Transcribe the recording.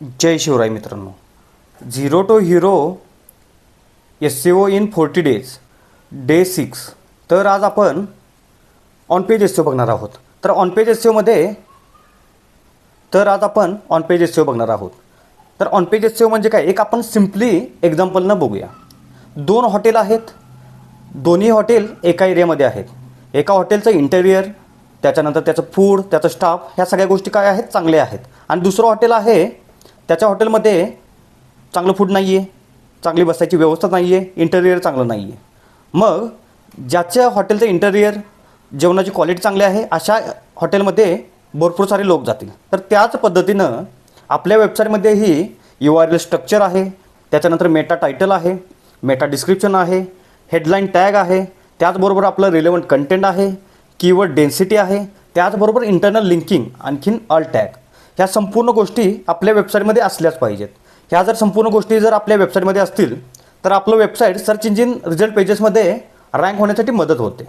जय शिवराय मित्रांनो. Zero to hero SEO in 40 days day 6. तर आज आपण ऑन पेज SEO बघणार आहोत. तर ऑन पेज SEO बघणार आहोत. तर ऑन पेज SEO म्हणजे काय, एक आपण सिम्पली एक्झाम्पलनं बघूया. 2 हॉटेल आहेत, दोन्ही हॉटेल एका एरियामध्ये आहेत. एका हॉटेलचं इंटेरियर, त्याच्यानंतर त्याचं फूड, त्याचं स्टाफ, ह्या सगळ्या गोष्टी काय आहेत, चांगल्या आहेत. आणि दुसरं हॉटेल आहे, त्याच्या हॉटेलमध्ये चांगलं फूड नाही आहे, चांगली बसायची व्यवस्था नाही आहे, इंटेरियर चांगलं नाही आहे. मग ज्याच्या हॉटेलचं इंटेरियर, जेवणाची क्वालिटी चांगली आहे, अशा हॉटेलमध्ये भरपूर सारे लोक जातील. तर त्याच पद्धतीनं आपल्या वेबसाईटमध्येही URL स्ट्रक्चर आहे, त्याच्यानंतर मेटा टायटल आहे, मेटा डिस्क्रिप्शन आहे, हेडलाईन टॅग आहे, त्याचबरोबर आपलं रिलेव्हंट कंटेंट आहे, कीवर्ड डेन्सिटी आहे, त्याचबरोबर इंटरनल लिंकिंग, आणखीन ऑल टॅग. ह्या संपूर्ण गोष्टी आपल्या वेबसाईटमध्ये असल्याच पाहिजेत. ह्या जर संपूर्ण गोष्टी जर आपल्या वेबसाईटमध्ये असतील तर आपलं वेबसाईट सर्च इंजिन रिझल्ट पेजेसमध्ये रँक होण्यासाठी मदत होते.